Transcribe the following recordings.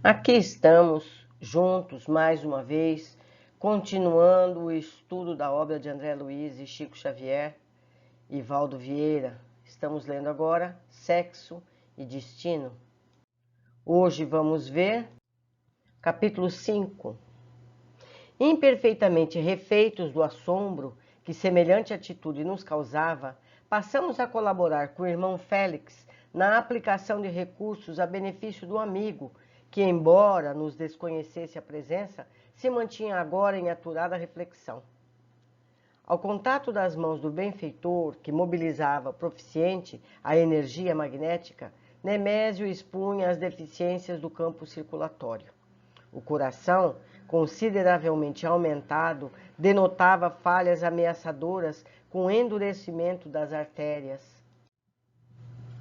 Aqui estamos, juntos, mais uma vez, continuando o estudo da obra de André Luiz e Chico Xavier e Valdo Vieira. Estamos lendo agora Sexo e Destino. Hoje vamos ver capítulo 5. Imperfeitamente refeitos do assombro que semelhante atitude nos causava, passamos a colaborar com o irmão Félix na aplicação de recursos a benefício do amigo, que, embora nos desconhecesse a presença, se mantinha agora em aturada reflexão. Ao contato das mãos do benfeitor, que mobilizava proficiente a energia magnética, Nemésio expunha as deficiências do campo circulatório. O coração, consideravelmente aumentado, denotava falhas ameaçadoras com endurecimento das artérias.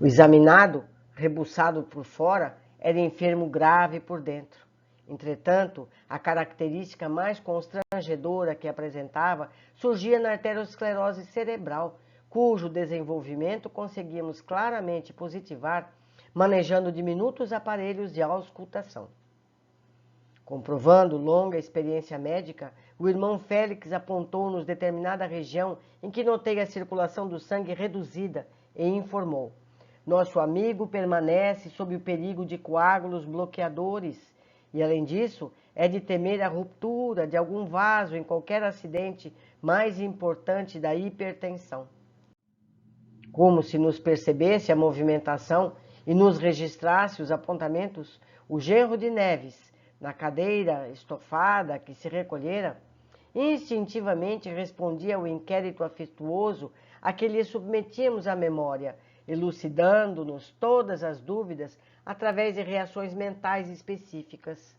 O examinado, rebuçado por fora, era enfermo grave por dentro. Entretanto, a característica mais constrangedora que apresentava surgia na arteriosclerose cerebral, cujo desenvolvimento conseguíamos claramente positivar, manejando diminutos aparelhos de auscultação. Comprovando longa experiência médica, o irmão Félix apontou-nos determinada região em que notei a circulação do sangue reduzida e informou: nosso amigo permanece sob o perigo de coágulos bloqueadores e, além disso, é de temer a ruptura de algum vaso em qualquer acidente mais importante da hipertensão. Como se nos percebesse a movimentação e nos registrasse os apontamentos, o genro de Neves, na cadeira estofada que se recolhera, instintivamente respondia ao inquérito afetuoso a que lhe submetíamos a memória, elucidando-nos todas as dúvidas através de reações mentais específicas.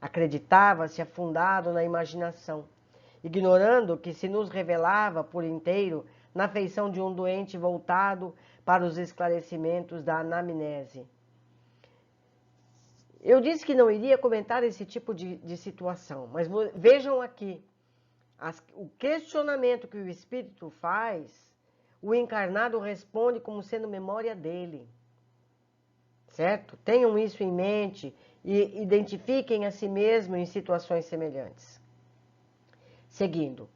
Acreditava-se afundado na imaginação, ignorando que se nos revelava por inteiro na feição de um doente voltado para os esclarecimentos da anamnese. Eu disse que não iria comentar esse tipo de situação, mas vejam aqui, o questionamento que o espírito faz, o encarnado responde como sendo memória dele, certo? Tenham isso em mente e identifiquem a si mesmo em situações semelhantes. Seguindo,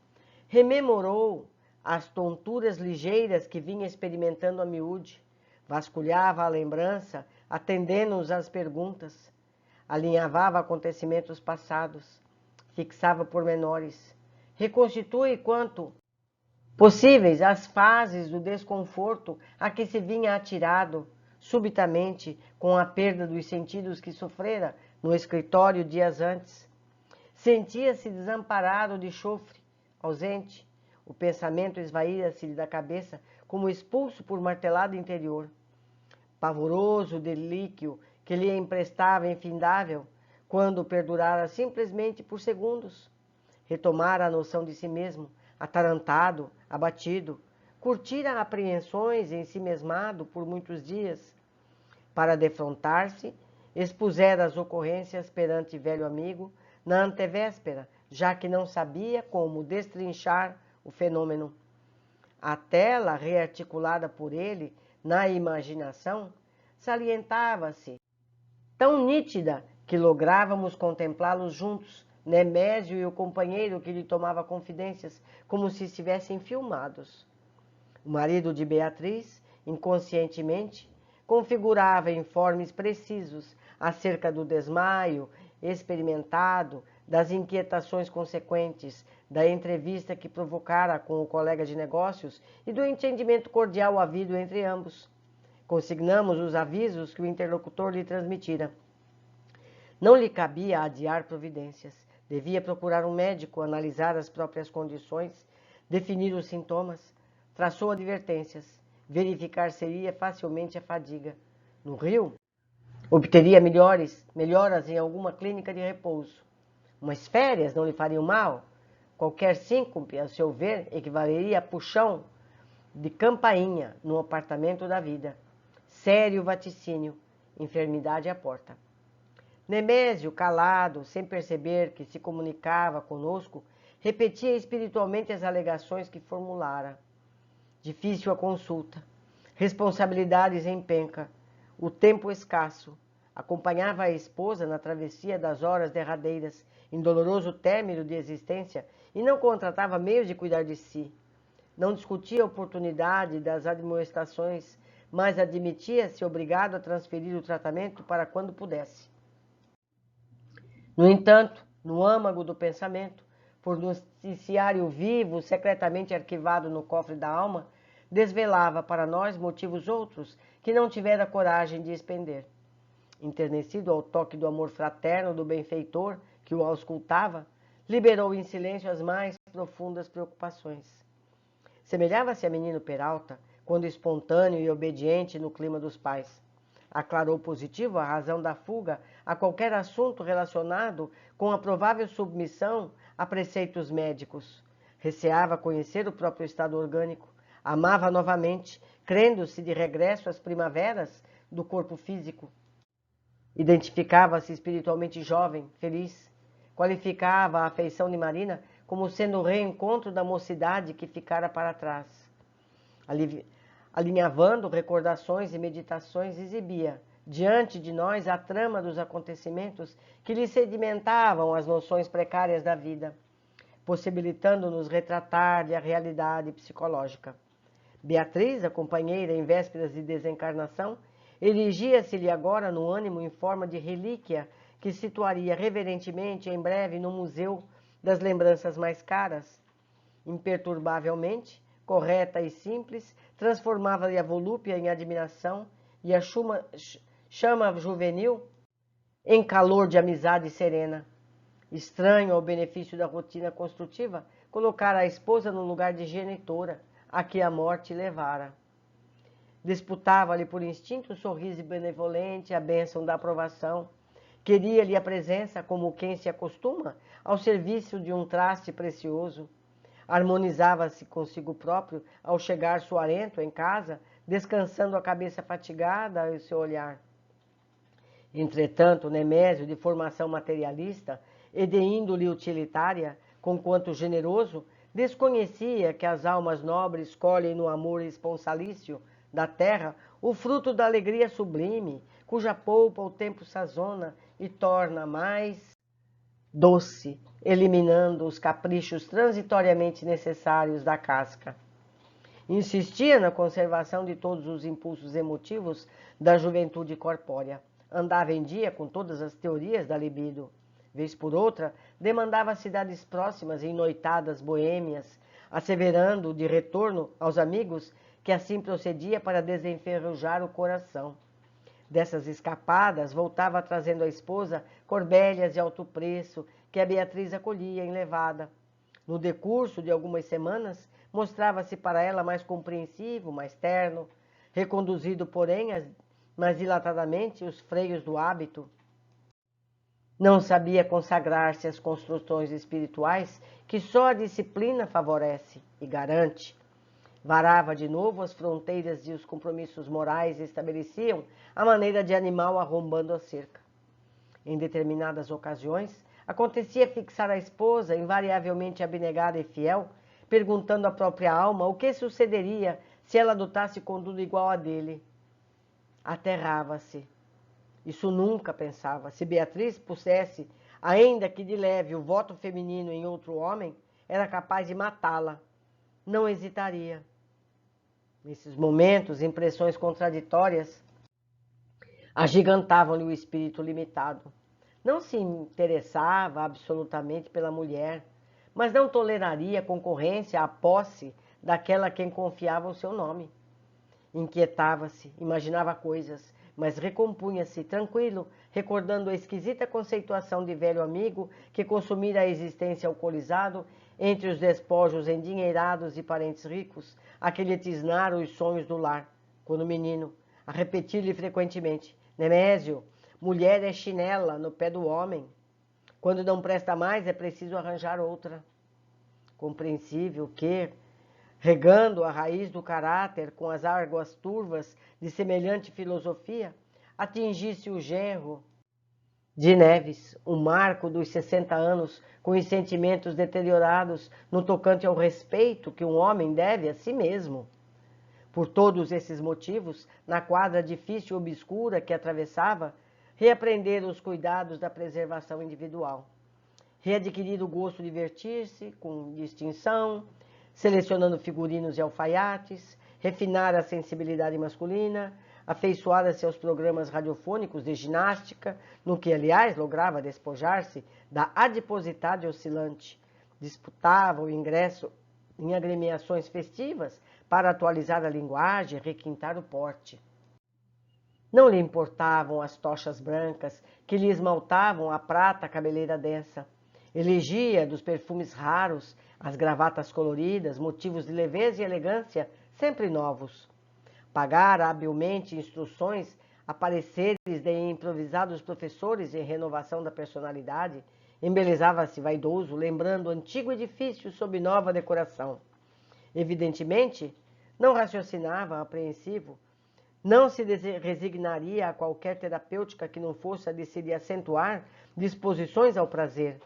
rememorou as tonturas ligeiras que vinha experimentando a miúde, vasculhava a lembrança, atendendo-nos às perguntas, alinhavava acontecimentos passados, fixava pormenores, reconstitui quanto possíveis as fases do desconforto a que se vinha atirado subitamente com a perda dos sentidos que sofrera no escritório dias antes. Sentia-se desamparado de chofre, ausente. O pensamento esvaía-se-lhe da cabeça como expulso por martelado interior. Pavoroso delíquio que lhe emprestava infindável, quando perdurara simplesmente por segundos. Retomara a noção de si mesmo, atarantado, abatido, curtira apreensões em si mesmado por muitos dias. Para defrontar-se, expusera as ocorrências perante velho amigo na antevéspera, já que não sabia como destrinchar o fenômeno. A tela rearticulada por ele na imaginação salientava-se, tão nítida que lográvamos contemplá-los juntos, Nemésio e o companheiro que lhe tomava confidências, como se estivessem filmados. O marido de Beatriz, inconscientemente, configurava informes precisos acerca do desmaio experimentado, das inquietações consequentes, da entrevista que provocara com o colega de negócios e do entendimento cordial havido entre ambos. Consignamos os avisos que o interlocutor lhe transmitira. Não lhe cabia adiar providências. Devia procurar um médico, analisar as próprias condições, definir os sintomas. Traçou advertências. Verificar-seria facilmente a fadiga. No Rio, obteria melhoras em alguma clínica de repouso. Umas férias não lhe fariam mal? Qualquer síncope, a seu ver, equivaleria a puxão de campainha no apartamento da vida. Sério vaticínio, enfermidade à porta. Nemésio, calado, sem perceber que se comunicava conosco, repetia espiritualmente as alegações que formulara. Difícil a consulta, responsabilidades em penca, o tempo escasso, acompanhava a esposa na travessia das horas derradeiras, em doloroso término de existência, e não contratava meios de cuidar de si. Não discutia a oportunidade das admoestações, mas admitia-se obrigado a transferir o tratamento para quando pudesse. No entanto, no âmago do pensamento, por noticiário vivo, secretamente arquivado no cofre da alma, desvelava para nós motivos outros que não tivera coragem de expender. Enternecido ao toque do amor fraterno do benfeitor que o auscultava, liberou em silêncio as mais profundas preocupações. Semelhava-se a menino Peralta, quando espontâneo e obediente no clima dos pais. Aclarou positivo a razão da fuga a qualquer assunto relacionado com a provável submissão a preceitos médicos. Receava conhecer o próprio estado orgânico. Amava novamente, crendo-se de regresso às primaveras do corpo físico. Identificava-se espiritualmente jovem, feliz. Qualificava a afeição de Marina como sendo o reencontro da mocidade que ficara para trás. Alinhavando recordações e meditações, exibia diante de nós a trama dos acontecimentos que lhe sedimentavam as noções precárias da vida, possibilitando-nos retratar-lhe a realidade psicológica. Beatriz, a companheira em vésperas de desencarnação, erigia-se-lhe agora no ânimo em forma de relíquia que situaria reverentemente em breve no museu das lembranças mais caras. Imperturbavelmente, correta e simples, transformava-lhe a volúpia em admiração e a chama juvenil em calor de amizade serena. Estranho ao benefício da rotina construtiva, colocara a esposa no lugar de genitora, a que a morte levara. Disputava-lhe por instinto o sorriso benevolente, a bênção da aprovação. Queria-lhe a presença, como quem se acostuma, ao serviço de um traste precioso. Harmonizava-se consigo próprio ao chegar suarento em casa, descansando a cabeça fatigada e o seu olhar. Entretanto, Nemésio, de formação materialista e de índole utilitária, conquanto generoso, desconhecia que as almas nobres colhem no amor esponsalício da terra o fruto da alegria sublime, cuja polpa o tempo sazona e torna mais doce, eliminando os caprichos transitoriamente necessários da casca. Insistia na conservação de todos os impulsos emotivos da juventude corpórea. Andava em dia com todas as teorias da libido. Vez por outra, demandava cidades próximas em noitadas boêmias, asseverando de retorno aos amigos que assim procedia para desenferrujar o coração. Dessas escapadas, voltava trazendo à esposa corbelhas de alto preço que a Beatriz acolhia enlevada. No decurso de algumas semanas, mostrava-se para ela mais compreensivo, mais terno, reconduzido, porém, mais dilatadamente os freios do hábito. Não sabia consagrar-se às construções espirituais que só a disciplina favorece e garante. Varava de novo as fronteiras e os compromissos morais estabeleciam a maneira de animal arrombando a cerca. Em determinadas ocasiões, acontecia fixar a esposa, invariavelmente abnegada e fiel, perguntando à própria alma o que sucederia se ela adotasse conduta igual a dele. Aterrava-se. Isso nunca pensava. Se Beatriz pusesse, ainda que de leve, o voto feminino em outro homem, era capaz de matá-la. Não hesitaria. Nesses momentos, impressões contraditórias agigantavam-lhe o espírito limitado. Não se interessava absolutamente pela mulher, mas não toleraria concorrência à posse daquela a quem confiava o seu nome. Inquietava-se, imaginava coisas, mas recompunha-se tranquilo, recordando a esquisita conceituação de velho amigo que consumira a existência alcoolizado entre os despojos endinheirados de parentes ricos, a que lhe tisnaram os sonhos do lar, quando menino, a repetir-lhe frequentemente: Nemésio, mulher é chinela no pé do homem. Quando não presta mais, é preciso arranjar outra. Compreensível que, regando a raiz do caráter com as águas turvas de semelhante filosofia, atingisse o genro de Neves, o marco dos 60 anos, com os sentimentos deteriorados no tocante ao respeito que um homem deve a si mesmo. Por todos esses motivos, na quadra difícil e obscura que atravessava, reaprender os cuidados da preservação individual, readquirir o gosto de divertir-se com distinção, selecionando figurinos e alfaiates, refinar a sensibilidade masculina, afeiçoar-se aos programas radiofônicos de ginástica, no que, aliás, lograva despojar-se da adiposidade oscilante. Disputava o ingresso em agremiações festivas para atualizar a linguagem e requintar o porte. Não lhe importavam as tochas brancas que lhe esmaltavam a prata cabeleira densa. Elegia dos perfumes raros, as gravatas coloridas, motivos de leveza e elegância sempre novos. Pagara habilmente instruções a pareceres de improvisados professores em renovação da personalidade, embelezava-se vaidoso, lembrando antigo edifício sob nova decoração. Evidentemente, não raciocinava apreensivo, não se resignaria a qualquer terapêutica que não fosse a de se lhe acentuar disposições ao prazer.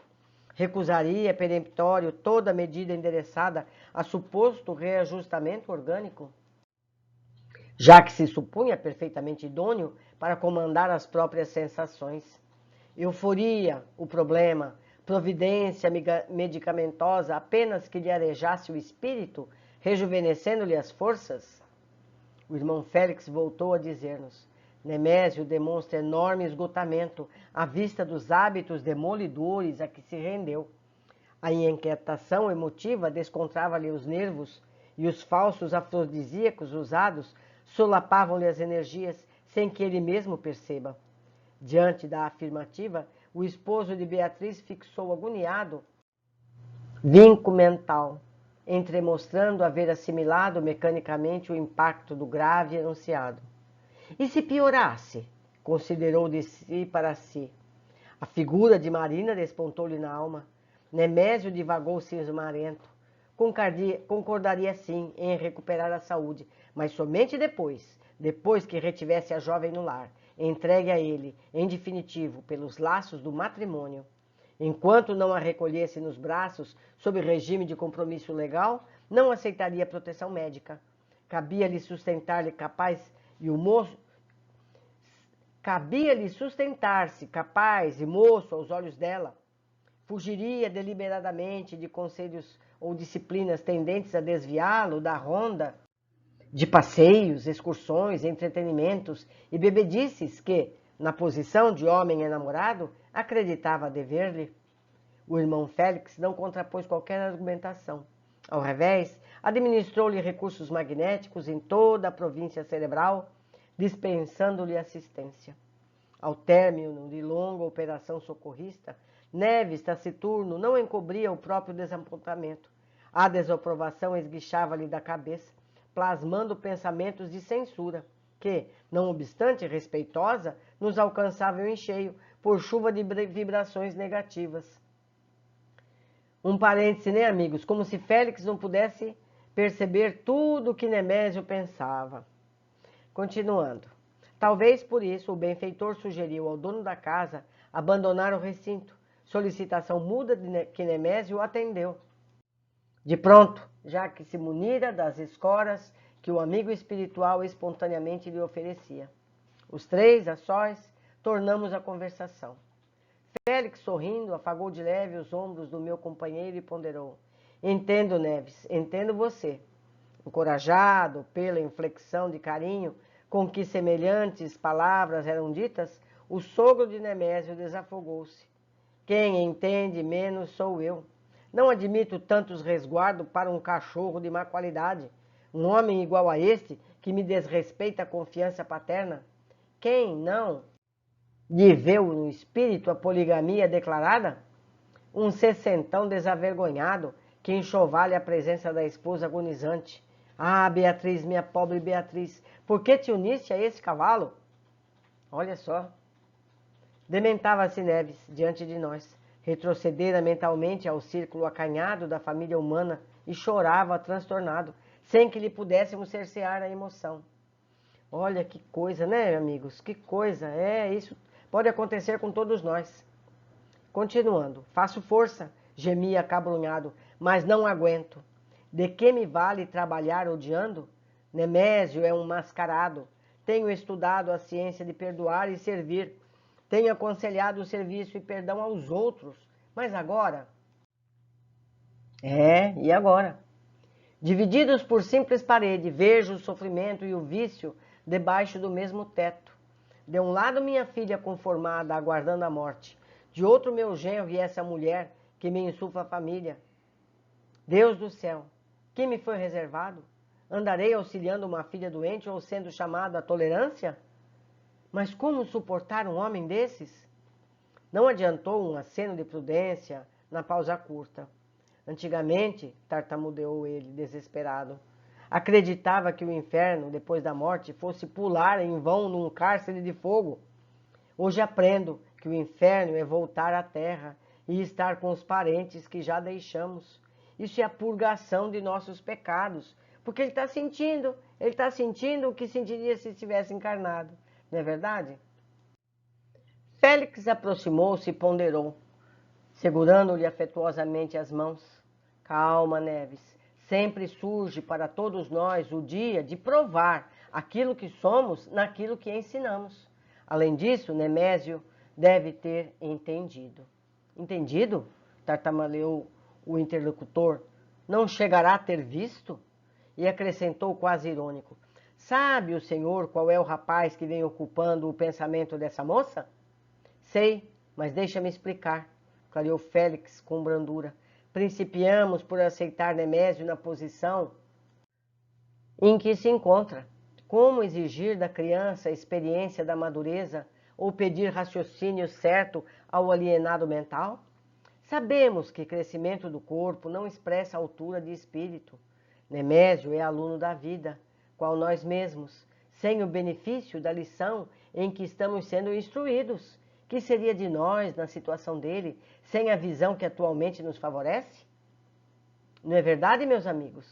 Recusaria peremptório toda medida endereçada a suposto reajustamento orgânico, já que se supunha perfeitamente idôneo para comandar as próprias sensações. Euforia, o problema, providência medicamentosa apenas que lhe arejasse o espírito, rejuvenescendo-lhe as forças? O irmão Félix voltou a dizer-nos: Nemésio demonstra enorme esgotamento à vista dos hábitos demolidores a que se rendeu. A inquietação emotiva descontrava-lhe os nervos e os falsos afrodisíacos usados solapavam-lhe as energias sem que ele mesmo perceba. Diante da afirmativa, o esposo de Beatriz fixou agoniado vinco mental, entremostrando haver assimilado mecanicamente o impacto do grave enunciado. E se piorasse? Considerou de si para si. A figura de Marina despontou-lhe na alma. Nemésio divagou cismarento. Concordaria sim em recuperar a saúde, mas somente depois que retivesse a jovem no lar, entregue a ele, em definitivo, pelos laços do matrimônio. Enquanto não a recolhesse nos braços, sob regime de compromisso legal, não aceitaria proteção médica. Cabia-lhe sustentar-se capaz e moço aos olhos dela. Fugiria deliberadamente de conselhos ou disciplinas tendentes a desviá-lo da ronda de passeios, excursões, entretenimentos e bebedices que, na posição de homem enamorado, acreditava dever-lhe. O irmão Félix não contrapôs qualquer argumentação. Ao revés, administrou-lhe recursos magnéticos em toda a província cerebral, dispensando-lhe assistência. Ao término de longa operação socorrista, Neves, taciturno, não encobria o próprio desapontamento. A desaprovação esguichava-lhe da cabeça, plasmando pensamentos de censura, que, não obstante respeitosa, nos alcançavam em cheio, por chuva de vibrações negativas. Um parêntese, né, amigos? Como se Félix não pudesse perceber tudo o que Nemésio pensava. Continuando. Talvez por isso o benfeitor sugeriu ao dono da casa abandonar o recinto, solicitação muda que Nemésio atendeu. De pronto, já que se munira das escoras que o amigo espiritual espontaneamente lhe oferecia. Os três, a sós, tornamos a conversação. Félix, sorrindo, afagou de leve os ombros do meu companheiro e ponderou: Entendo, Neves, entendo você. Encorajado pela inflexão de carinho com que semelhantes palavras eram ditas, o sogro de Nemésio desafogou-se. Quem entende menos sou eu. Não admito tantos resguardos para um cachorro de má qualidade. Um homem igual a este, que me desrespeita a confiança paterna. Quem não lhe veu no espírito a poligamia declarada? Um sessentão desavergonhado que enxovalha a presença da esposa agonizante. Ah, Beatriz, minha pobre Beatriz, por que te uniste a esse cavalo? Olha só. Dementava-se Neves diante de nós. Retrocedera mentalmente ao círculo acanhado da família humana e chorava transtornado, sem que lhe pudéssemos cercear a emoção. Olha que coisa, né, amigos? Que coisa. Isso pode acontecer com todos nós. Continuando. Faço força, gemia acabrunhado, mas não aguento. De que me vale trabalhar odiando? Nemésio é um mascarado. Tenho estudado a ciência de perdoar e servir. tenho aconselhado o serviço e perdão aos outros, mas agora? E agora? Divididos por simples parede, vejo o sofrimento e o vício debaixo do mesmo teto. De um lado minha filha conformada, aguardando a morte. De outro meu genro e essa mulher que me insufla a família. Deus do céu, que me foi reservado? Andarei auxiliando uma filha doente ou sendo chamado à tolerância? Mas como suportar um homem desses? Não adiantou um aceno de prudência na pausa curta. Antigamente, tartamudeou ele, desesperado, acreditava que o inferno, depois da morte, fosse pular em vão num cárcere de fogo. Hoje aprendo que o inferno é voltar à terra e estar com os parentes que já deixamos. Isso é a purgação de nossos pecados, porque ele está sentindo o que sentiria se estivesse encarnado. Não é verdade? Félix aproximou-se e ponderou, segurando-lhe afetuosamente as mãos. Calma, Neves. Sempre surge para todos nós o dia de provar aquilo que somos naquilo que ensinamos. Além disso, Nemésio deve ter entendido. Entendido? Tartamudeou o interlocutor. Não chegará a ter visto? E acrescentou quase irônico. Sabe o senhor qual é o rapaz que vem ocupando o pensamento dessa moça? Sei, mas deixa-me explicar, clareou Félix com brandura. Principiamos por aceitar Nemésio na posição em que se encontra. Como exigir da criança a experiência da madureza ou pedir raciocínio certo ao alienado mental? Sabemos que crescimento do corpo não expressa altura de espírito. Nemésio é aluno da vida, qual nós mesmos, sem o benefício da lição em que estamos sendo instruídos. Que seria de nós, na situação dele, sem a visão que atualmente nos favorece? Não é verdade, meus amigos?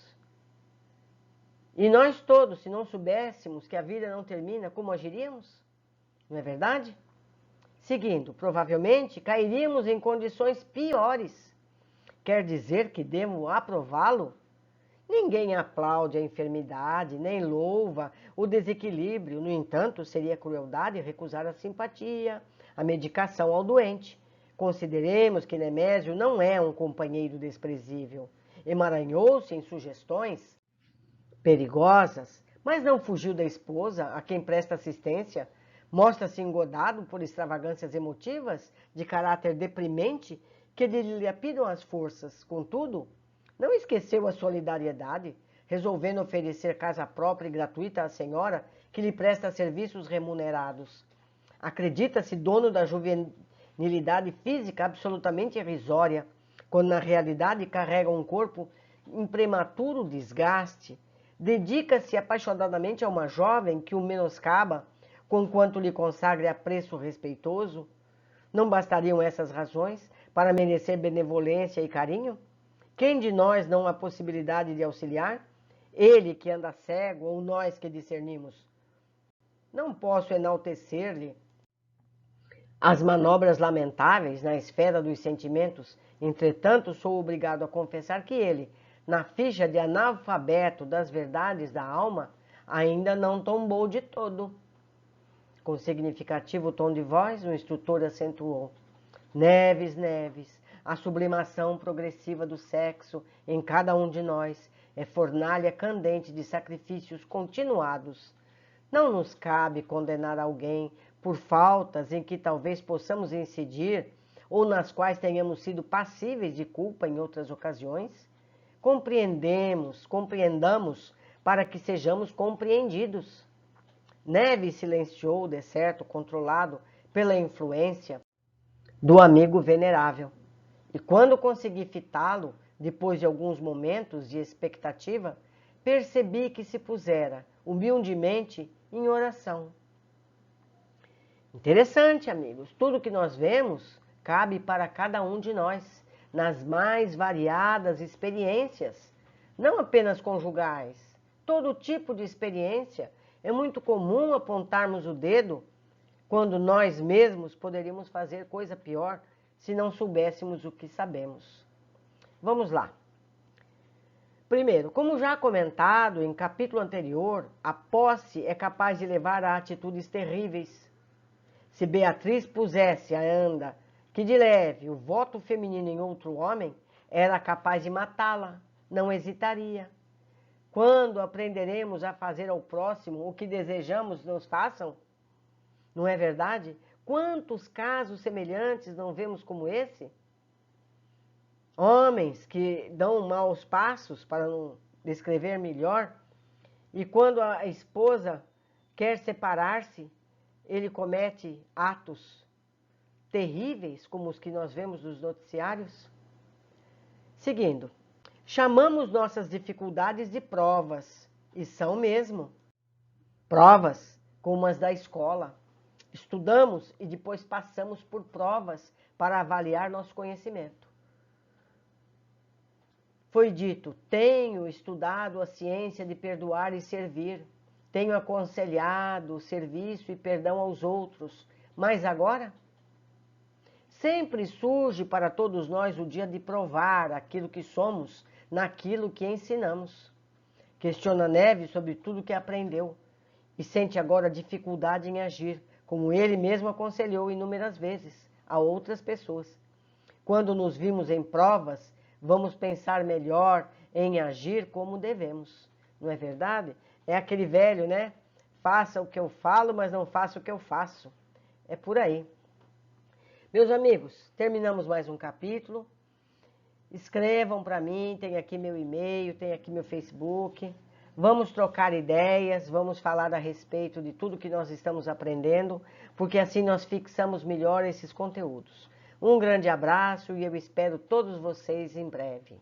E nós todos, se não soubéssemos que a vida não termina, como agiríamos? Não é verdade? Seguindo, provavelmente cairíamos em condições piores. Quer dizer que devo aprová-lo? Ninguém aplaude a enfermidade, nem louva o desequilíbrio. No entanto, seria crueldade recusar a simpatia, a medicação ao doente. Consideremos que Nemésio não é um companheiro desprezível. Emaranhou-se em sugestões perigosas, mas não fugiu da esposa a quem presta assistência. Mostra-se engodado por extravagâncias emotivas de caráter deprimente que lhe lapidam as forças. Contudo, não esqueceu a solidariedade, resolvendo oferecer casa própria e gratuita à senhora que lhe presta serviços remunerados. Acredita-se dono da juvenilidade física absolutamente irrisória, quando na realidade carrega um corpo em prematuro desgaste. Dedica-se apaixonadamente a uma jovem que o menoscaba, conquanto lhe consagre apreço respeitoso. Não bastariam essas razões para merecer benevolência e carinho? Quem de nós não há possibilidade de auxiliar? Ele que anda cego ou nós que discernimos? Não posso enaltecer-lhe as manobras lamentáveis na esfera dos sentimentos, entretanto sou obrigado a confessar que ele, na ficha de analfabeto das verdades da alma, ainda não tombou de todo. Com significativo tom de voz, o instrutor acentuou. Neves, Neves, a sublimação progressiva do sexo em cada um de nós é fornalha candente de sacrifícios continuados. Não nos cabe condenar alguém por faltas em que talvez possamos incidir ou nas quais tenhamos sido passíveis de culpa em outras ocasiões. Compreendamos para que sejamos compreendidos. Neves silenciou, de certo, controlado pela influência do amigo venerável. E quando consegui fitá-lo, depois de alguns momentos de expectativa, percebi que se pusera, humildemente, em oração. Interessante, amigos. Tudo que nós vemos cabe para cada um de nós, nas mais variadas experiências, não apenas conjugais. Todo tipo de experiência. É muito comum apontarmos o dedo quando nós mesmos poderíamos fazer coisa pior se não soubéssemos o que sabemos. Vamos lá. Primeiro, como já comentado em capítulo anterior, a posse é capaz de levar a atitudes terríveis. Se Beatriz pusesse ainda que de leve o voto feminino em outro homem, era capaz de matá-la, não hesitaria. Quando aprenderemos a fazer ao próximo o que desejamos nos façam? Não é verdade? Quantos casos semelhantes não vemos como esse? Homens que dão maus passos, para não descrever melhor, e quando a esposa quer separar-se, ele comete atos terríveis, como os que nós vemos nos noticiários. Seguindo, chamamos nossas dificuldades de provas, e são mesmo. Provas, como as da escola. Estudamos e depois passamos por provas para avaliar nosso conhecimento. Foi dito, tenho estudado a ciência de perdoar e servir, tenho aconselhado o serviço e perdão aos outros, mas agora? Sempre surge para todos nós o dia de provar aquilo que somos naquilo que ensinamos. Questiona Neves sobre tudo que aprendeu e sente agora dificuldade em agir, como ele mesmo aconselhou inúmeras vezes a outras pessoas. Quando nos vimos em provas, vamos pensar melhor em agir como devemos. Não é verdade? É aquele velho, né? Faça o que eu falo, mas não faça o que eu faço. É por aí. Meus amigos, terminamos mais um capítulo. Escrevam para mim, tem aqui meu e-mail, tem aqui meu Facebook. Vamos trocar ideias, vamos falar a respeito de tudo que nós estamos aprendendo, porque assim nós fixamos melhor esses conteúdos. Um grande abraço e eu espero todos vocês em breve.